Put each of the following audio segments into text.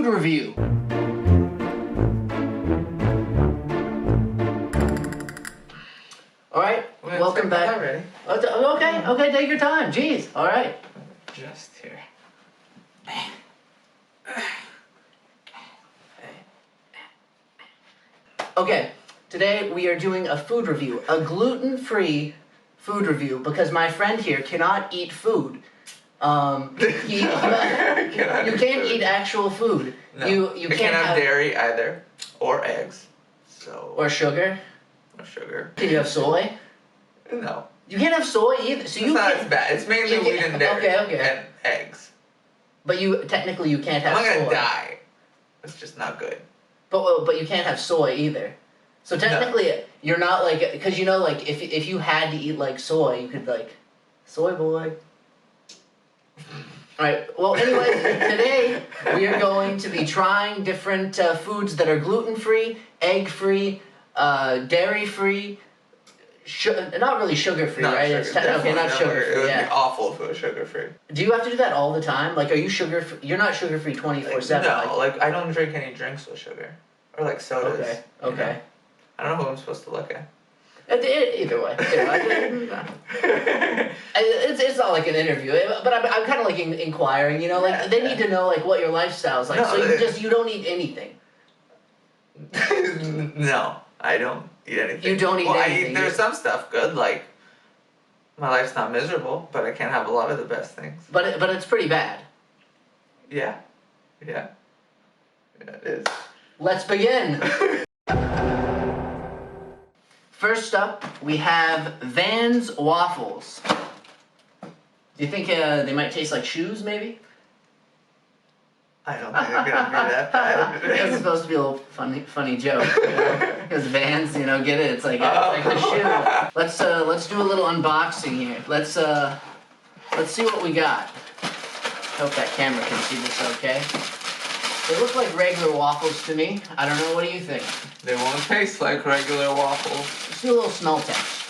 food review. All right, welcome back. Ready? Okay, take your time. Jeez, all right. Just here. Okay, today we are doing a food review, a gluten-free food review, because my friend here cannot eat food. You can't eat actual food. No, You can't have dairy either, or eggs. So. Or sugar. Or sugar. Can you have soy? No. You can't have soy either. So it's not as bad. It's mainly wheat and dairy. Okay. And eggs. But technically you can't have soy. I'm not gonna die. It's just not good. But you can't have soy either. So technically you're not like, because you know, like if you had to eat like soy, you could like, soy boy. Alright, well anyways, today we are going to be trying different foods that are gluten-free, egg-free, dairy-free, not really sugar-free, right? Okay, not sugar-free, It would be awful if it was sugar-free. Do you have to do that all the time? Like, are you sugar-free? You're not sugar-free 24/7. No, like I don't drink any drinks with sugar. Or like sodas. Okay. You know? I don't know who I'm supposed to look at. Either way. It's not like an interview, but I'm kind of like inquiring, you know, like they need to know like what your lifestyle is like. No, so you don't eat anything. No, I don't eat anything. You don't eat anything. There's some stuff good, like my life's not miserable, but I can't have a lot of the best things. But it's pretty bad. Yeah, it is. Let's begin. First up, we have Vans Waffles. Do you think they might taste like shoes, maybe? I don't think they're gonna be that bad. It's supposed to be a little funny joke, you know? Because Vans, you know, get it? It's like a shoe. Let's do a little unboxing here. Let's see what we got. Hope that camera can see this okay. They look like regular waffles to me. I don't know, what do you think? They won't taste like regular waffles. Let's do a little smell test.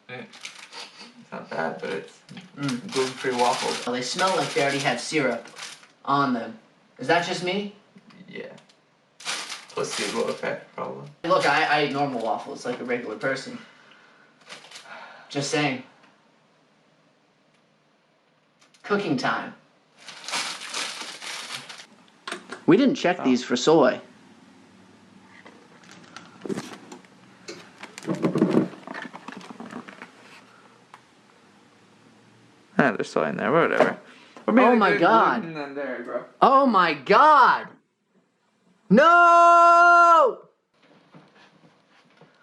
It's not bad, but it's gluten-free waffles. Well, they smell like they already had syrup on them. Is that just me? Yeah. Placebo effect, probably. Look, I eat normal waffles like a regular person. Just saying. Cooking time. We didn't check these for soy. There's soy in there, whatever. Oh my god. In there, bro. Oh my god. No!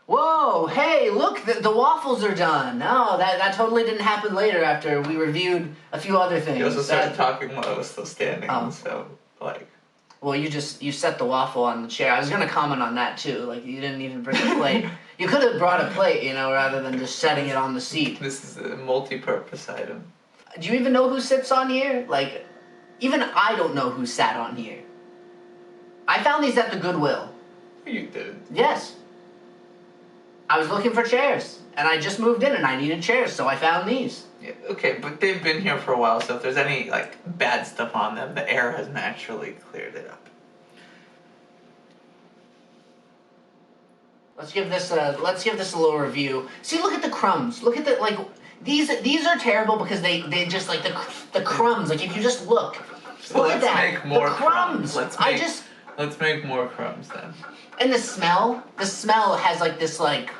Whoa, hey, look, the waffles are done. Oh, that totally didn't happen later after we reviewed a few other things. You also started talking while I was still standing, so, like... Well, you set the waffle on the chair. I was gonna comment on that, too. Like, you didn't even bring a plate. You could have brought a plate, you know, rather than just setting it on the seat. This is a multi-purpose item. Do you even know who sits on here? Like, even I don't know who sat on here. I found these at the Goodwill. You did. Yes. I was looking for chairs, and I just moved in and I needed chairs, so I found these. Yeah, okay, but they've been here for a while, so if there's any, like, bad stuff on them, the air has naturally cleared it up. Let's give this a little review. See, look at the crumbs. Look at the, like, these are terrible because they just, like, the crumbs, like, if you just look. So look at that. Make more the crumbs. Let's make more crumbs then. And the smell has, like, this, like...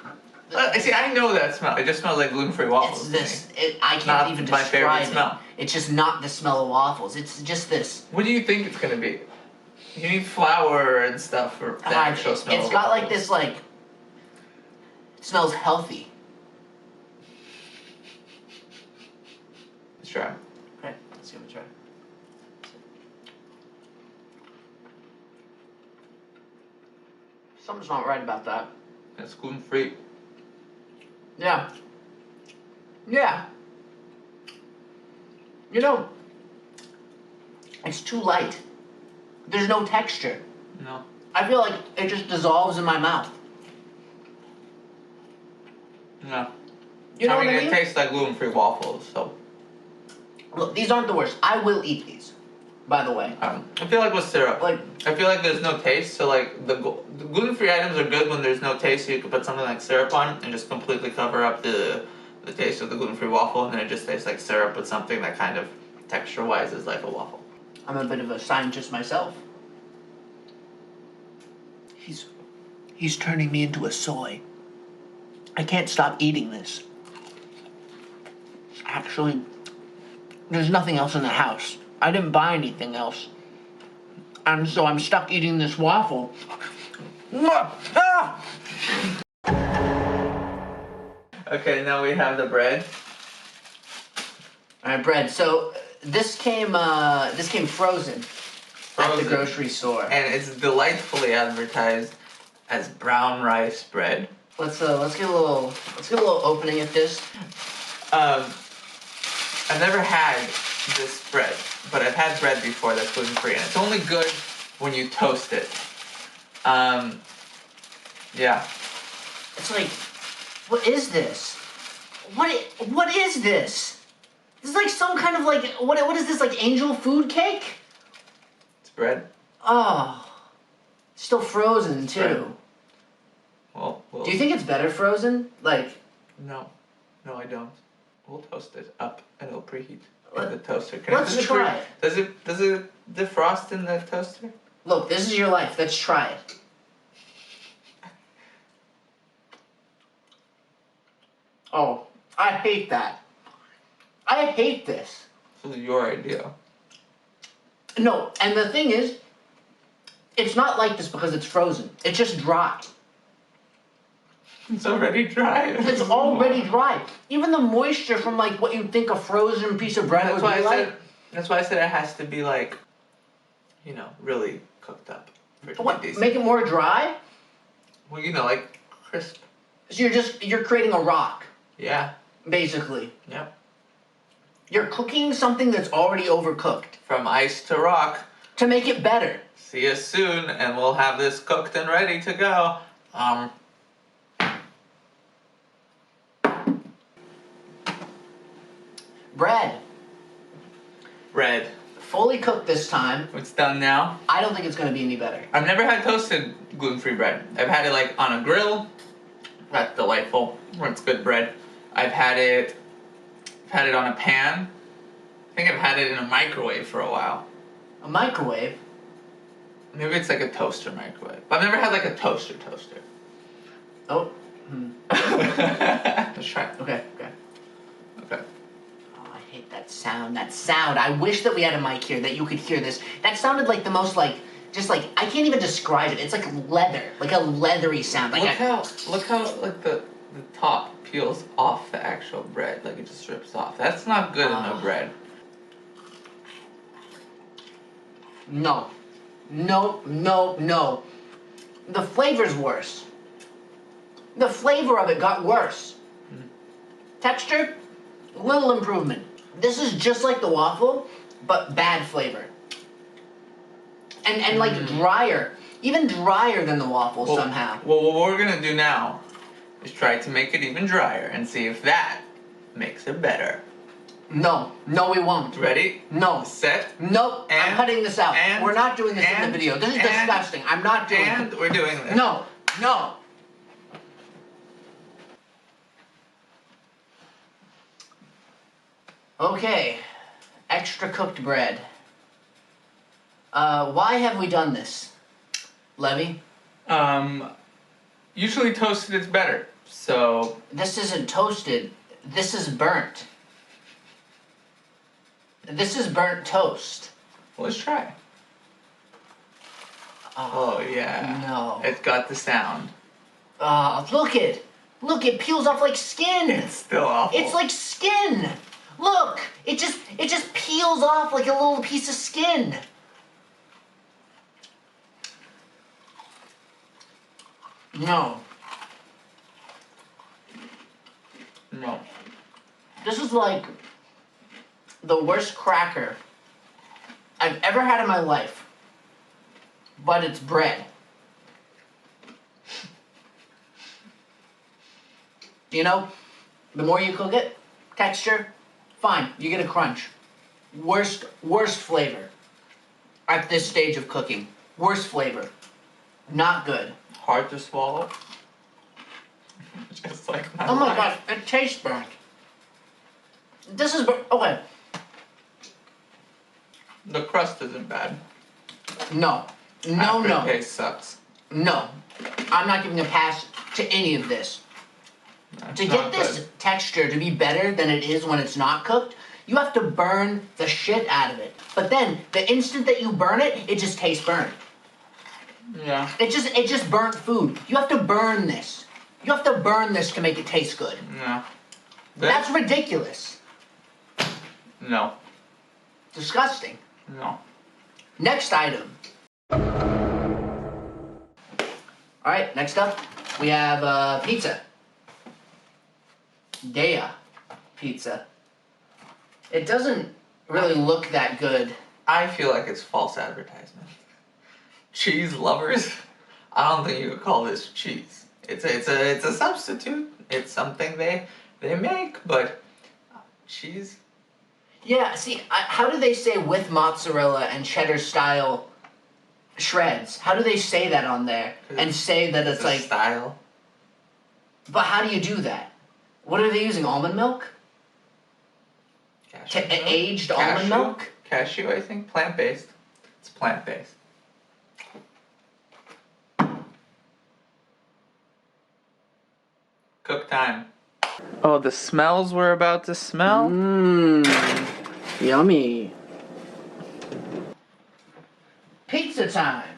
See, I know that smell. It just smells like gluten-free waffles. I can't not even my describe favorite it. Smell. It's just not the smell of waffles. It's just this. What do you think it's gonna be? You need flour and stuff for the actual smell. It's got like this, like... It smells healthy. Let's try. Okay, let's give it a try. Something's not right about that. It's gluten-free. Yeah. Yeah. You know, it's too light. There's no texture. No. I feel like it just dissolves in my mouth. No. You know what I mean? It tastes like gluten-free waffles, so. Look, these aren't the worst. I will eat these, by the way. I feel like with syrup, Like, I feel like there's no taste. So like the gluten-free items are good when there's no taste. So you can put something like syrup on and just completely cover up the taste of the gluten-free waffle, and then it just tastes like syrup with something that kind of texture-wise is like a waffle. I'm a bit of a scientist myself. He's turning me into a soy. I can't stop eating this. Actually, there's nothing else in the house. I didn't buy anything else. And so I'm stuck eating this waffle. Ah! Okay, now we have the bread. Alright, bread. So this came frozen at the grocery store. And it's delightfully advertised as brown rice bread. Let's get a little opening at this. I've never had this bread, but I've had bread before that's gluten-free, and it's only good when you toast it. Yeah. It's like, what is this? What is this? This is like some kind of like what is this, like angel food cake? It's bread. Oh, still frozen too. Bread. Well, do you think it's better frozen? Like, no, I don't. We'll toast it up and it'll preheat in Let- the toaster. let's try it. Does it defrost in the toaster? Look, this is your life. Let's try it. Oh, I hate that. I hate this. This is your idea. No, and the thing is, it's not like this because it's frozen. It's just dry. It's already dry. It's already dry. Even the moisture from like what you'd think a frozen piece of bread would be like. That's why I said it has to be like, really cooked up. For it to be What? decent. Make it more dry? Well, like crisp. So you're creating a rock, Yeah. basically. Yep. You're cooking something that's already overcooked From ice to rock. to make it better. See you soon, and we'll have this cooked and ready to go. Bread. Fully cooked this time. It's done now. I don't think it's gonna be any better. I've never had toasted gluten-free bread. I've had it like on a grill. That's delightful. It's good bread. I've had it on a pan. I think I've had it in a microwave for a while. A microwave? Maybe it's like a toaster microwave. But I've never had like a toaster. Oh. Let's try it. Okay. Okay. Oh, I hate that sound. I wish that we had a mic here that you could hear this. That sounded like the most I can't even describe it. It's like leather, like a leathery sound. Like Look how like the top peels off the actual bread, like it just strips off. That's not good in a bread. No. The flavor's worse. The flavor of it got worse. Texture, little improvement. This is just like the waffle, but bad flavor. And like drier, even drier than the waffle somehow. Well, what we're gonna do now is try to make it even drier and see if that makes it better. No, we won't. Ready? No. Set. Nope, I'm cutting this out. We're not doing this in the video. This is disgusting. I'm not doing it. We're doing this. No. Okay, extra cooked bread. Why have we done this, Levy? Usually toasted is better. So This isn't toasted. This is burnt. This is burnt toast. let's try. Oh yeah. No. It's got the sound. Look it peels off like skin. It's still awful. It's like skin. Look, it just peels off like a little piece of skin. No. This is like the worst cracker I've ever had in my life. But it's bread. The more you cook it, texture, fine, you get a crunch. Worst flavor at this stage of cooking. Worst flavor. Not good. Hard to swallow. Just like my Oh my life. god, it tastes burnt. This is okay. The crust isn't bad. No. Aftertaste sucks. No. I'm not giving a pass to any of this. That's To not get this good. texture to be better than it is when it's not cooked, you have to burn the shit out of it. But then, the instant that you burn it, it just tastes burnt. Yeah. It just burnt food. You have to burn this. You have to burn this to make it taste good. No. That's ridiculous. No. Disgusting. No. Next item. Alright, next up, we have pizza. Dea pizza. It doesn't really look that good. I feel like it's false advertisement. Cheese lovers, I don't think you could call this cheese. It's a substitute. It's something they make, but cheese. Yeah, see, how do they say with mozzarella and cheddar style shreds? How do they say that on there and say that it's like style? But how do you do that? What are they using? Almond milk? Cashew milk? Aged almond milk? Cashew, I think. Plant-based. It's plant-based. Cook time. Oh, the smells we're about to smell? Mmm. Yummy. Pizza time.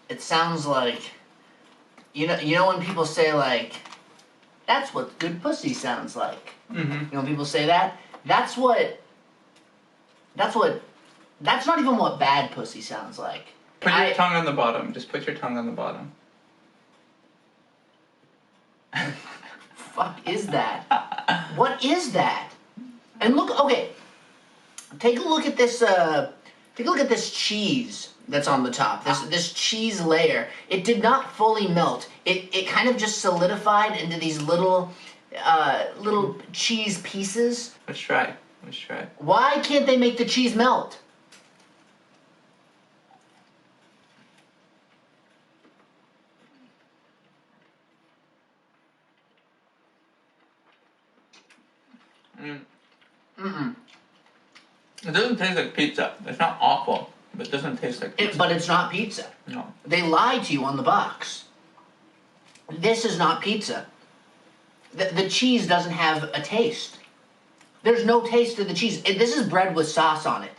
It sounds like, you know when people say like, that's what good pussy sounds like. Mm-hmm. You know when people say that? That's not even what bad pussy sounds like. Put your tongue on the bottom. Just put your tongue on the bottom. Fuck is that? What is that? And look, okay. Take a look at this cheese that's on the top. This cheese layer. It did not fully melt. It kind of just solidified into these little cheese pieces. Let's try. Why can't they make the cheese melt? It doesn't taste like pizza. It's not awful, but it doesn't taste like pizza. But it's not pizza. No. They lied to you on the box. This is not pizza. The cheese doesn't have a taste. There's no taste to the cheese. This is bread with sauce on it.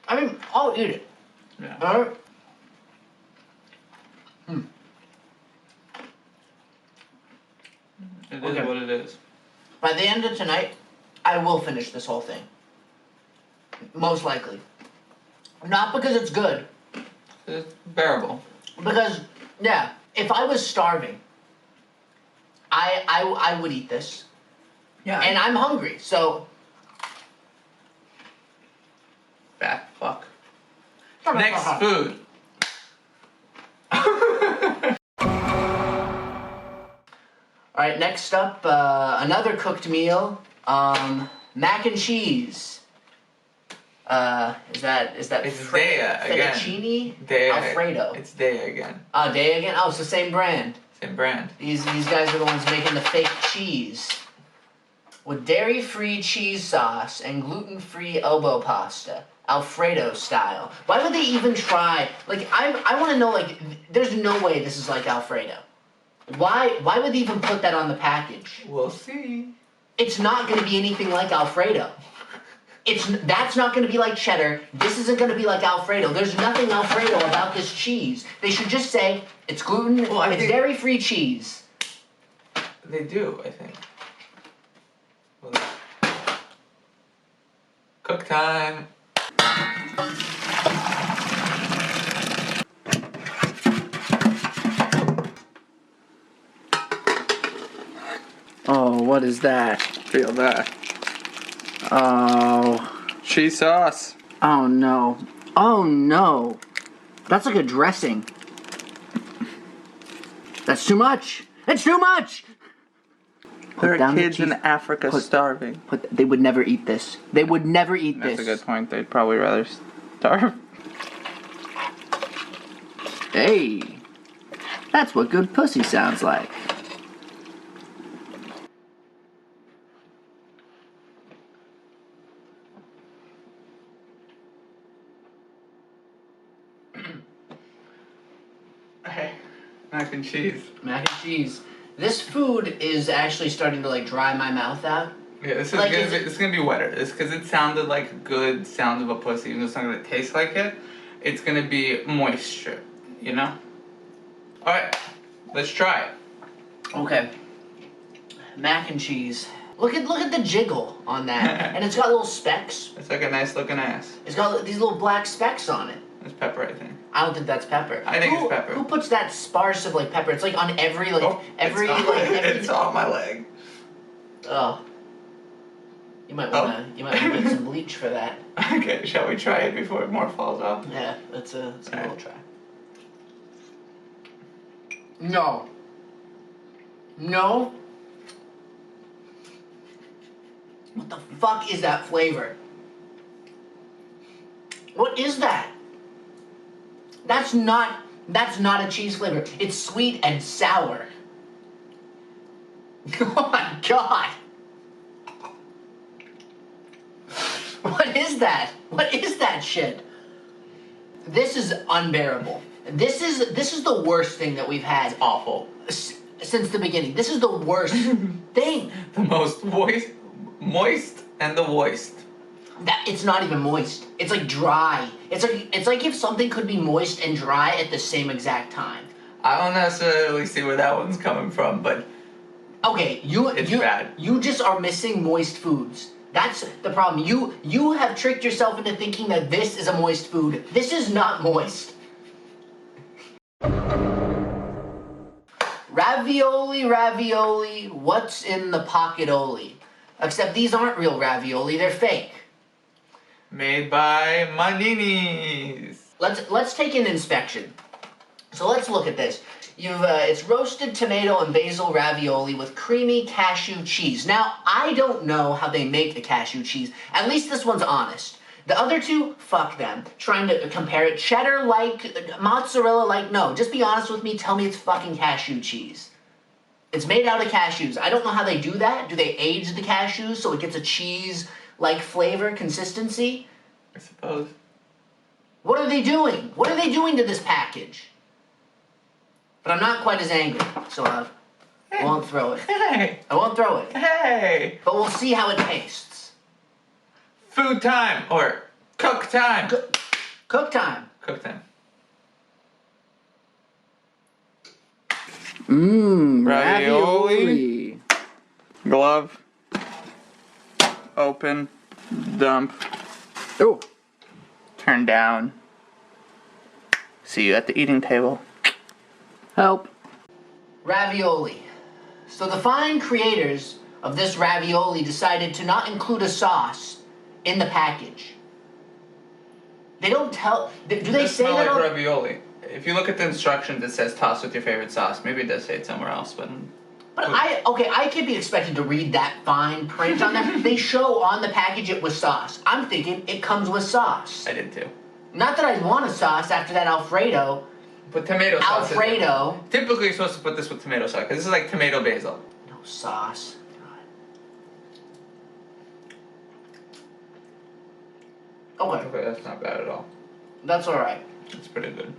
I mean, I'll eat it. Yeah. Alright? It is Okay. what it is. By the end of tonight, I will finish this whole thing. Most likely. Not because it's good. It's bearable. Because, yeah, if I was starving, I would eat this. Yeah. And I'm hungry, so... Fat fuck. Next food. Alright, next up, another cooked meal. Mac and cheese. Is that It's Dea again. fettuccine? Dea. Alfredo. It's Dea again. Dea again? Oh, it's the same brand. Same brand. These guys are the ones making the fake cheese. With dairy-free cheese sauce and gluten-free elbow pasta. Alfredo style. Why would they even try? Like, I want to know, like, there's no way this is like Alfredo. Why would they even put that on the package? We'll see. It's not going to be anything like Alfredo. That's not going to be like cheddar. This isn't going to be like Alfredo. There's nothing Alfredo about this cheese. They should just say, it's gluten, it's dairy-free cheese. They do, I think. Well, time. Oh, what is that? Feel that. Oh. Cheese sauce. Oh no. Oh no. That's like a dressing. That's too much. It's too much. There down are the kids in cheese. Africa starving. They would never eat this. They would never eat this. That's a good point. They'd probably rather starve. Hey. That's what good pussy sounds like. Hey, mac and cheese. Mac and cheese. This food is actually starting to like dry my mouth out. Yeah, this is Like, it's gonna be wetter. It's because it sounded like a good sound of a pussy, even though it's not gonna taste like it. It's gonna be moisture, you know. All right, let's try it. Okay. Mac and cheese. Look at the jiggle on that, and it's got little specks. It's like a nice looking ass. It's got these little black specks on it. It's pepper, I think. I don't think that's pepper. I think it's pepper. Who puts that sparse of like pepper? It's like on every like every it's on my leg. Oh. You might wanna get some bleach for that. Okay, shall we try it before more falls off? Yeah, let's give it a little try. No. No. What the fuck is that flavor? What is that? That's not a cheese flavor. It's sweet and sour. Oh my god. What is that? What is that shit? This is unbearable. This is the worst thing that we've had. It's awful. Since the beginning. This is the worst thing. The most moist and the moist. That it's not even moist. It's like dry. It's like if something could be moist and dry at the same exact time. I don't necessarily see where that one's coming from, but okay, it's bad. You just are missing moist foods. That's the problem. You have tricked yourself into thinking that this is a moist food. This is not moist. Ravioli, what's in the pocket-oli? Except these aren't real ravioli, they're fake. Made by Maninis. Let's take an inspection. So let's look at this. It's roasted tomato and basil ravioli with creamy cashew cheese. Now, I don't know how they make the cashew cheese. At least this one's honest. The other two, fuck them. Trying to compare it cheddar-like, mozzarella-like, no. Just be honest with me, tell me it's fucking cashew cheese. It's made out of cashews. I don't know how they do that. Do they age the cashews so it gets a cheese-like flavor, consistency? I suppose. What are they doing? What are they doing to this package? But I'm not quite as angry, so I won't throw it. Hey! I won't throw it. Hey! But we'll see how it tastes. Food time! Or cook time! Cook time. Cook time. Mmm, Ravioli. Glove. Open. Dump. Oh. Turn down. See you at the eating table. Help. Ravioli. So the fine creators of this ravioli decided to not include a sauce in the package. They don't tell... Do they say that like on... ravioli. If you look at the instructions, it says toss with your favorite sauce. Maybe it does say it somewhere else, but... But I can't be expected to read that fine print on there. They show on the package it was sauce. I'm thinking it comes with sauce. I did too. Not that I want a sauce after that Alfredo. Put tomato sauce Alfredo. in there. Typically, you're supposed to put this with tomato sauce, because this is like tomato basil. No sauce. God. Okay. That's not bad at all. That's alright. That's pretty good.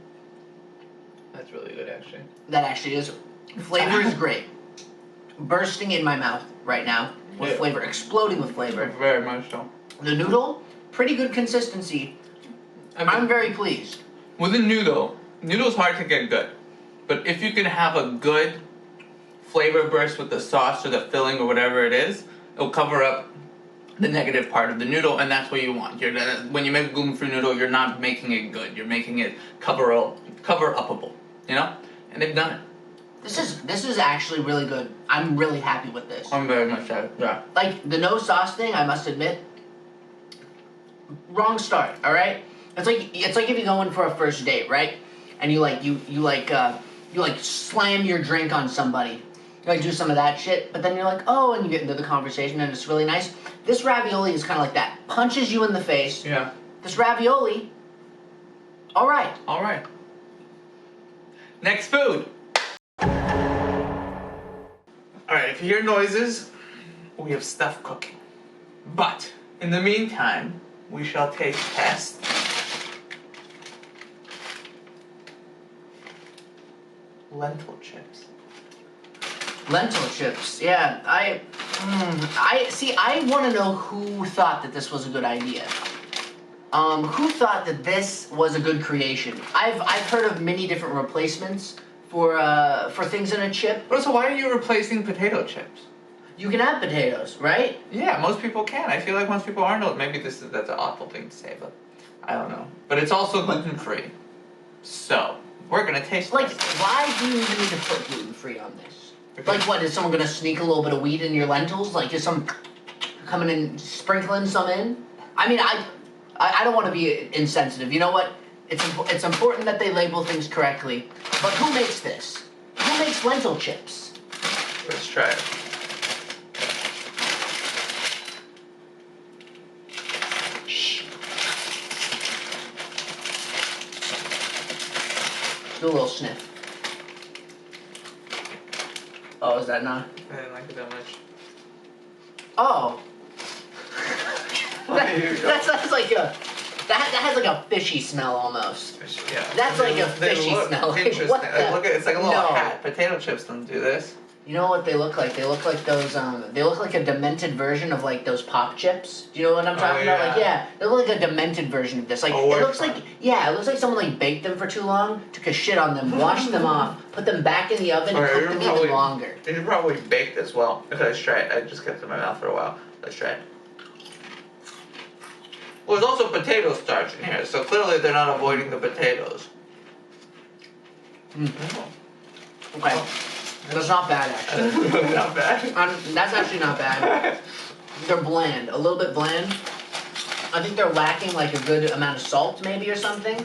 That's really good, actually. That actually is. Flavor is great. Bursting in my mouth right now with flavor. Exploding with flavor. Very much so. The noodle, pretty good consistency. I'm very pleased. With a noodle's hard to get good. But if you can have a good flavor burst with the sauce or the filling or whatever it is, it'll cover up the negative part of the noodle, and that's what you want. When you make a gluten-free noodle, you're not making it good. You're making it cover-upable, you know? And they've done it. This is actually really good. I'm really happy with this. I'm very much so. Yeah. Like the no sauce thing, I must admit, wrong start. All right, it's like if you go in for a first date, right? And you slam your drink on somebody. You like do some of that shit, but then you're like, oh, and you get into the conversation, and it's really nice. This ravioli is kind of like that. Punches you in the face. Yeah. This ravioli. All right. All right. Next food. Alright, if you hear noises, we have stuff cooking. But, in the meantime, we shall taste test lentil chips. Lentil chips, yeah. I want to know who thought that this was a good idea. Who thought that this was a good creation? I've heard of many different replacements for things in a chip. But so why are you replacing potato chips? You can have potatoes, right? Yeah, most people can. I feel like most people aren't. Maybe that's an awful thing to say, but I don't know. But it's also gluten-free. So, we're gonna taste Like, this. why do you even need to put gluten-free on this? Like what, is someone gonna sneak a little bit of wheat in your lentils? Like, is some coming and sprinkling some in? I mean, I don't want to be insensitive. You know what? It's important that they label things correctly. But who makes this? Who makes lentil chips? Let's try it. Shh. Do a little sniff. Oh, is that not? I didn't like it that much. Oh. That sounds like that has like a fishy smell almost. Yeah. That's like a fishy smell. Interesting. What the? It's like a little No. hat. Potato chips don't do this. You know what they look like? They look like those. They look like a demented version of like those pop chips. Do you know what I'm talking about? Like, yeah, they look like a demented version of this. Like, it looks like, yeah, it looks like someone like baked them for too long, took a shit on them, washed them off, put them back in the oven, and cooked them even longer. They should probably bake this well. Okay, let's try it. I just kept it in my mouth for a while. Let's try it. Well, there's also potato starch in here, so clearly they're not avoiding the potatoes. Okay. That's not bad, actually. Not bad. That's actually not bad. They're bland, a little bit bland. I think they're lacking like a good amount of salt, maybe, or something.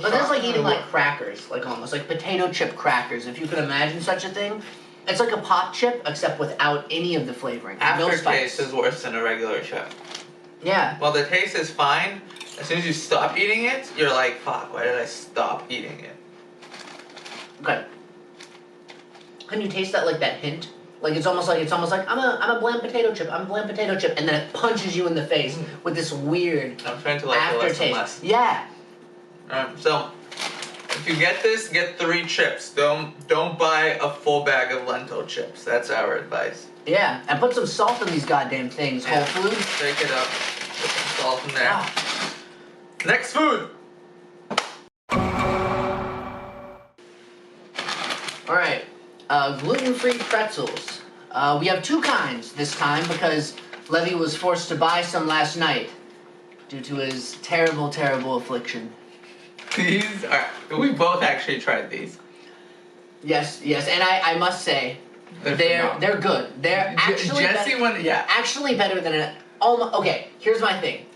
But that's like eating like crackers, like almost like potato chip crackers, if you could imagine such a thing. It's like a pop chip, except without any of the flavoring. No spice. Aftertaste is worse than a regular chip. Yeah. Well, the taste is fine. As soon as you stop eating it, you're like, fuck, why did I stop eating it? Okay. Can you taste that, like that hint? Like it's almost like I'm a bland potato chip. I'm a bland potato chip, and then it punches you in the face with this weird I'm trying to like it less and less. Yeah. So if you get this, get 3 chips. Don't buy a full bag of lentil chips. That's our advice. Yeah, and put some salt in these goddamn things. Yeah. Whole Foods. Shake it up. Put some salt in there. Ah. Next food. All right. Gluten-free pretzels. We have 2 kinds this time because Levy was forced to buy some last night due to his terrible, terrible affliction. These are. We both actually tried these. Yes, and I must say, they're good. They're actually actually better than an almost. Okay, here's my thing.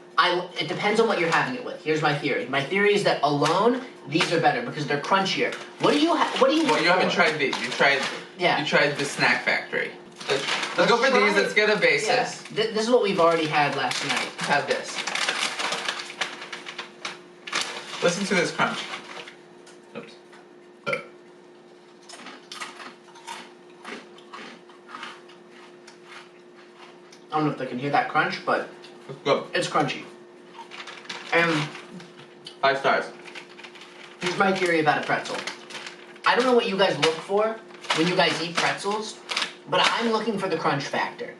It depends on what you're having it with. Here's my theory. My theory is that alone, these are better because they're crunchier. What do you? Well, you haven't tried these. You tried. Yeah. You tried the Snack Factory. Let's go for these. Let's get a basis. Yeah. This is what we've already had last night. Have this. Listen to this crunch. Oops. I don't know if they can hear that crunch, but Go. it's crunchy. And 5 stars. here's my theory about a pretzel. I don't know what you guys look for when you guys eat pretzels, but I'm looking for the crunch factor.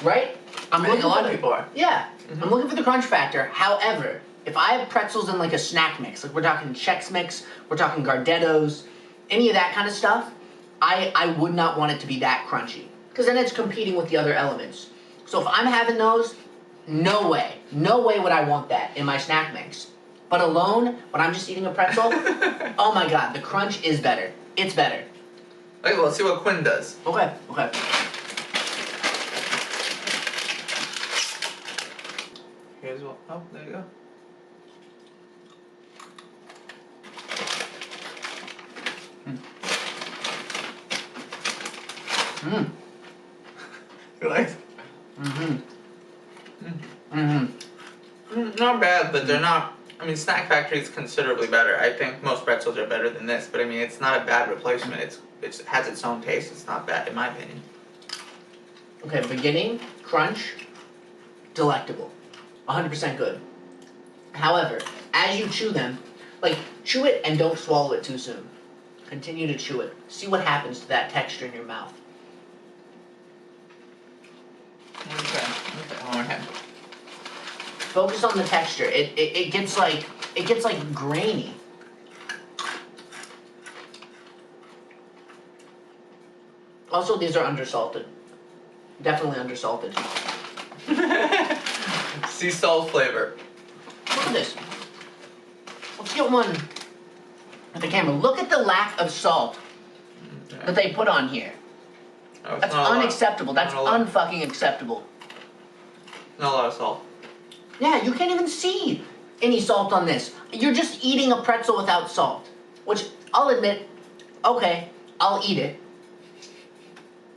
Right? I think a lot of people are. Yeah. I'm looking for the crunch factor. However, if I have pretzels in like a snack mix, like we're talking Chex Mix, we're talking Gardettos, any of that kind of stuff, I would not want it to be that crunchy. Because then it's competing with the other elements. So if I'm having those, no way would I want that in my snack mix. But alone, when I'm just eating a pretzel, oh my god, the crunch is better. It's better. Okay, well, let's see what Quinn does. Okay. Here's one. Oh, there you go. Mmm. You like? Not bad, but they're not. I mean, Snack Factory is considerably better. I think most pretzels are better than this, but I mean, it's not a bad replacement. It has its own taste. It's not bad, in my opinion. Okay, beginning, crunch, delectable. 100% good. However, as you chew them, like, chew it and don't swallow it too soon. Continue to chew it. See what happens to that texture in your mouth. Okay, one more time. Focus on the texture. It gets like grainy. Also, these are undersalted. Definitely undersalted. Sea salt flavor. Look at this. Let's get one at the camera. Look at the lack of salt that they put on here. Oh, That's unacceptable. That's unfucking acceptable. Not a lot of salt. Yeah, you can't even see any salt on this. You're just eating a pretzel without salt. Which, I'll admit, okay, I'll eat it.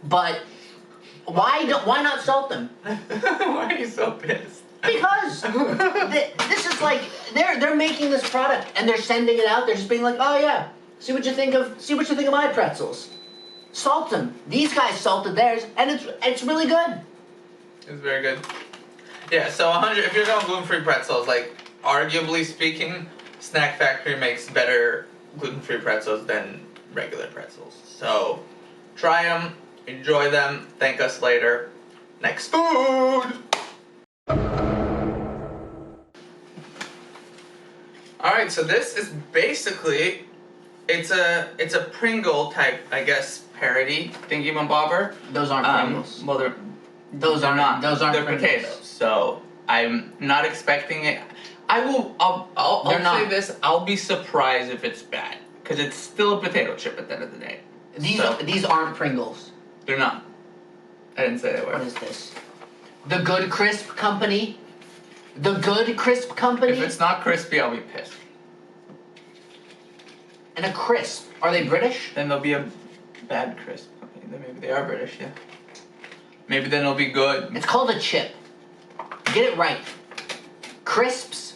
But why not salt them? Why are you so pissed? Because this is like they're making this product and they're sending it out. They're just being like, oh yeah, see what you think of my pretzels. Salt them. These guys salted theirs, and it's really good. It's very good. Yeah, so 100. If you're going gluten-free pretzels, like arguably speaking, Snack Factory makes better gluten-free pretzels than regular pretzels. So try them, enjoy them, thank us later. Next food. All right, so this is basically it's a Pringle type, I guess, parody thingy-mabobber. Those aren't Pringles. Well, those are not. Those aren't potatoes. So I'm not expecting it. I'll say this. I'll be surprised if it's bad because it's still a potato chip at the end of the day. These aren't Pringles. They're not. I didn't say they were. What is this? The Good Crisp Company. The Good Crisp Company. If it's not crispy, I'll be pissed. And a crisp. Are they British? Then they'll be a bad crisp company. Then maybe they are British, yeah. Maybe then it'll be good. It's called a chip. Get it right. Crisps.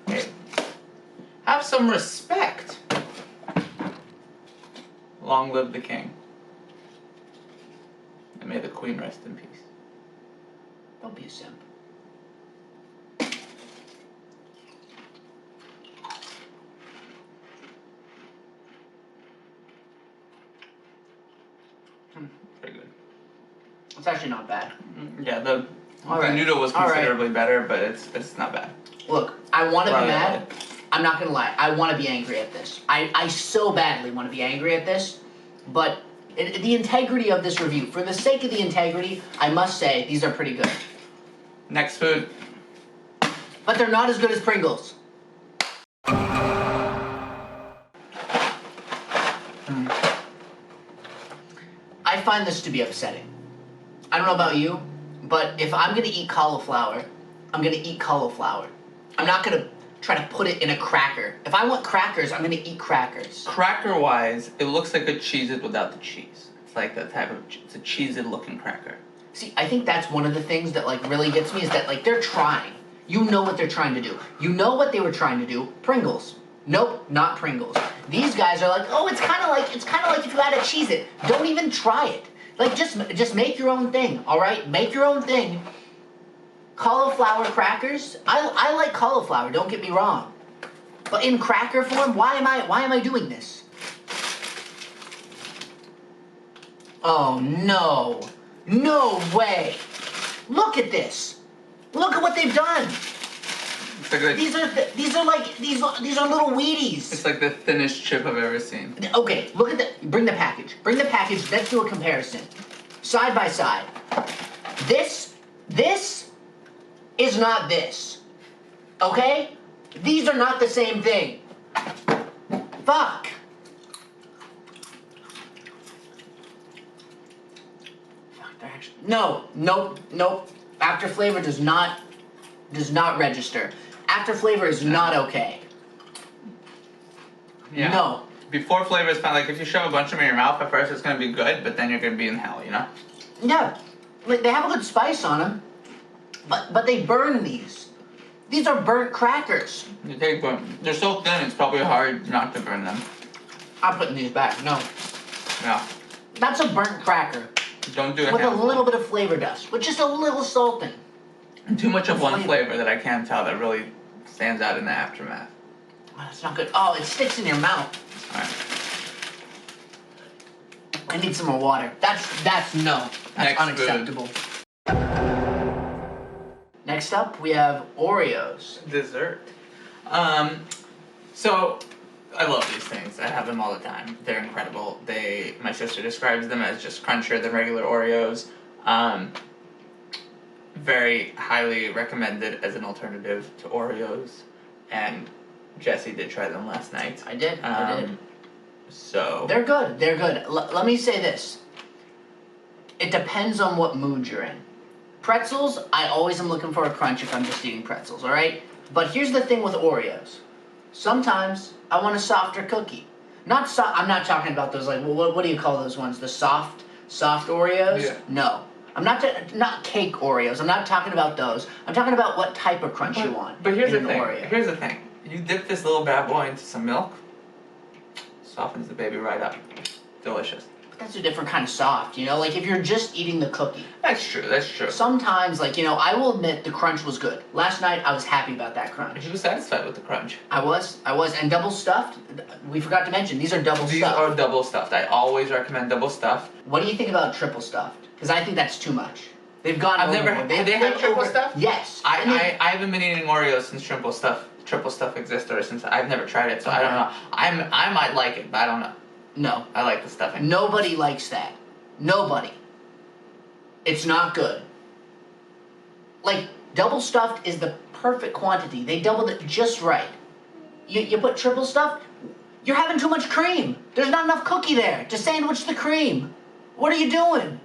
Hey, have some respect. Long live the king. And may the queen rest in peace. Don't be a simp. Pretty good. It's actually not bad. Yeah, the noodle was considerably better, but it's not bad. Look, I want to be mad. I'm not gonna lie. I want to be angry at this. I so badly want to be angry at this, but the integrity of this review, for the sake of the integrity, I must say these are pretty good. Next food. But they're not as good as Pringles. I find this to be upsetting. I don't know about you, but if I'm gonna eat cauliflower, I'm gonna eat cauliflower. I'm not gonna try to put it in a cracker. If I want crackers, I'm gonna eat crackers. Cracker-wise, it looks like a Cheez-It without the cheese. It's like that type of, it's a Cheez-It looking cracker. See, I think that's one of the things that like really gets me is that like they're trying. You know what they're trying to do. You know what they were trying to do. Pringles. Nope, not Pringles. These guys are like, oh, it's kind of like if you had a Cheez-It. Don't even try it. Like just make your own thing. All right, make your own thing. Cauliflower crackers. I like cauliflower. Don't get me wrong. But in cracker form, why am I doing this? Oh no. No way! Look at this! Look at what they've done! Like these are little Wheaties. It's like the thinnest chip I've ever seen. Okay, look at the. Bring the package. Bring the package. Let's do a comparison. Side by side. This This is not this. Okay? These are not the same thing. Fuck. They're actually, no, nope. After flavor does not register. After flavor is not okay. Yeah. No. Before flavor is kind of like if you shove a bunch of them in your mouth at first, it's gonna be good, but then you're gonna be in hell, you know? Yeah. Like they have a good spice on them, but they burn these. These are burnt crackers. They're so thin, it's probably hard not to burn them. I'm putting these back. No. Yeah. That's a burnt cracker. Don't do it with a little bit of flavor dust, with just a little salting. Too much of one flavor that I can't tell that really stands out in the aftermath. Oh, that's not good. Oh, it sticks in your mouth. Alright. I need some more water. That's no. That's Next unacceptable. Next up, we have Oreos. Dessert. So I love these things. I have them all the time. They're incredible. My sister describes them as just crunchier than regular Oreos. Very highly recommended as an alternative to Oreos. And Jesse did try them last night. I did. So They're good. Let me say this. It depends on what mood you're in. Pretzels, I always am looking for a crunch if I'm just eating pretzels, alright? But here's the thing with Oreos. Sometimes I want a softer cookie. I'm not talking about those like, what do you call those ones? The soft Oreos? Yeah. No. I'm not cake Oreos. I'm not talking about those. I'm talking about what type of crunch you want. But here's in the an thing. Oreo. Here's the thing. You dip this little bad boy into some milk, softens the baby right up. Delicious. But that's a different kind of soft, you know? Like if you're just eating the cookie. That's true. Sometimes, like, you know, I will admit the crunch was good. Last night, I was happy about that crunch. You were satisfied with the crunch. I was. And double stuffed, we forgot to mention, these are double stuffed. These are double stuffed. I always recommend double stuffed. What do you think about triple stuffed? Because I think that's too much. They've gone I've never. overboard. They have triple stuff? Yes. I haven't been eating Oreos since triple stuff existed, or since I've never tried it, so I don't know. I might like it, but I don't know. No. I like the stuffing. Nobody likes that. Nobody. It's not good. Like, double stuffed is the perfect quantity. They doubled it just right. You put triple stuffed, you're having too much cream. There's not enough cookie there to sandwich the cream. What are you doing?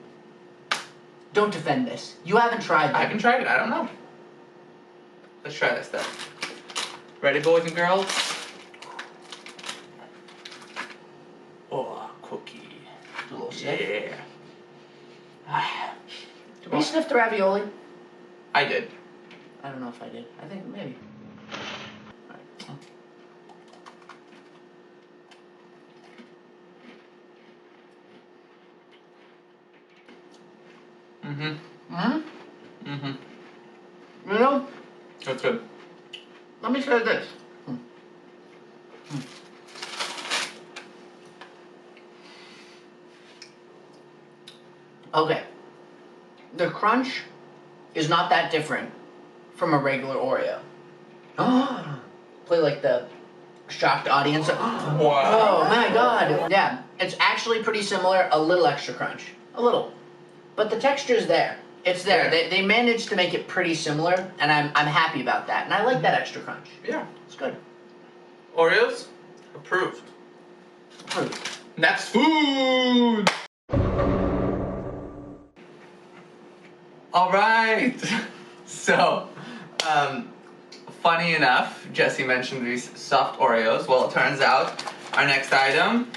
Don't defend this. You haven't tried that. I haven't tried it. I don't know. Let's try this stuff. Ready, boys and girls? Oh, cookie. Do a little sniff. Yeah. Did we sniff the ravioli? I did. I don't know if I did. I think maybe. You know, That's good. let me say this. Okay. The crunch is not that different from a regular Oreo. Play like the shocked audience. Wow. Oh my god. Yeah, it's actually pretty similar, a little extra crunch. A little. But the texture is there. It's there. Yeah. They managed to make it pretty similar, and I'm happy about that. And I like that extra crunch. Yeah. It's good. Oreos? Approved. Approved. Next food! Alright! So, funny enough, Jesse mentioned these soft Oreos. Well, it turns out our next item,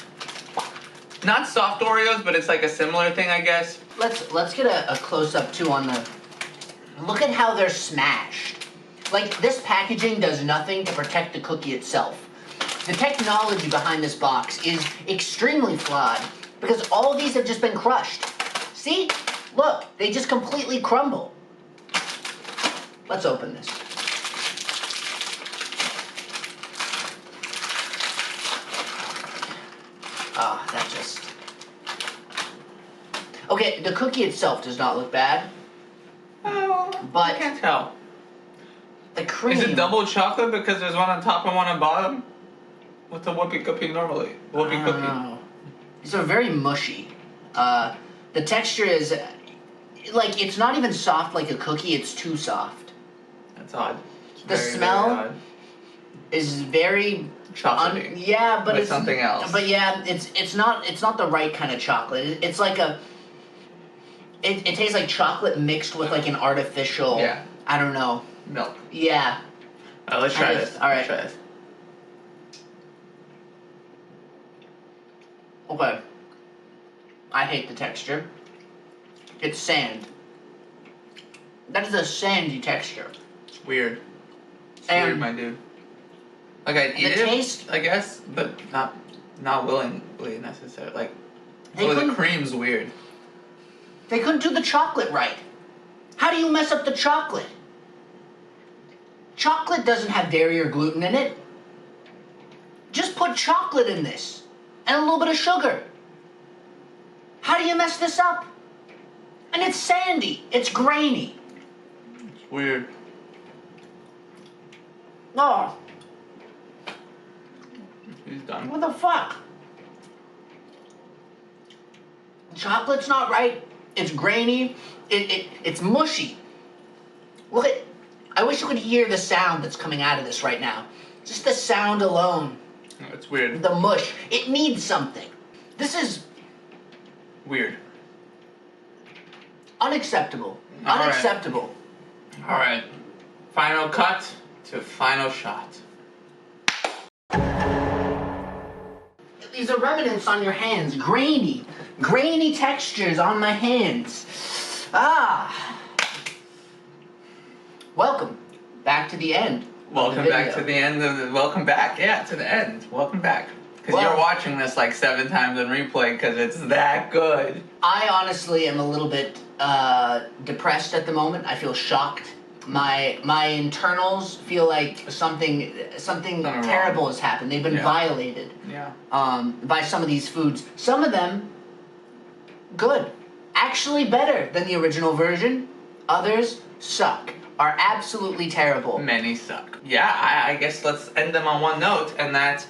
not soft Oreos, but it's like a similar thing, I guess. Let's get a close-up, too, on the... Look at how they're smashed. Like, this packaging does nothing to protect the cookie itself. The technology behind this box is extremely flawed because all of these have just been crushed. See? Look, they just completely crumble. Let's open this. Ah, that just... Okay, the cookie itself does not look bad. Oh, But- I can't tell. The cream... Is it double chocolate because there's one on top and one on bottom? What's a whoopie cookie normally? Whoopie cookie. These are very mushy. The texture is... like it's not even soft like a cookie. It's too soft. That's odd. It's The very, smell very odd. is very Chocolatey. yeah, but With it's something else. But yeah, it's not the right kind of chocolate. It's like a. It tastes like chocolate mixed with like an artificial. Yeah. I don't know. Milk. Yeah. Alright, let's try this. All right. Let's try this. Okay. I hate the texture. It's sand. That is a sandy texture. It's weird. It's And weird, my dude. Like I'd eat the it, taste- I guess, but not willingly necessarily. Like, They the couldn't- cream's weird. They couldn't do the chocolate right. How do you mess up the chocolate? Chocolate doesn't have dairy or gluten in it. Just put chocolate in this and a little bit of sugar. How do you mess this up? And it's sandy. It's grainy. It's weird. Oh, He's done. what the fuck? Chocolate's not right. It's grainy. It's mushy. Look at. I wish you could hear the sound that's coming out of this right now. Just the sound alone. Oh, it's weird. The mush. It needs something. This is Weird. unacceptable. All right. Unacceptable. Alright. Final cut to final shot. These are remnants on your hands. Grainy. Grainy textures on my hands. Ah. Welcome back to the end. Welcome back to the end of the. Welcome back, yeah, to the end. Welcome back. Because Well- you're watching this like 7 times in replay because it's that good. I honestly am a little bit depressed at the moment. I feel shocked. My internals feel like something wrong. terrible has happened. They've been Yeah. violated Yeah. by some of these foods. Some of them good, actually better than the original version. Others suck, are absolutely terrible. Many suck. Yeah, I guess let's end them on one note, and that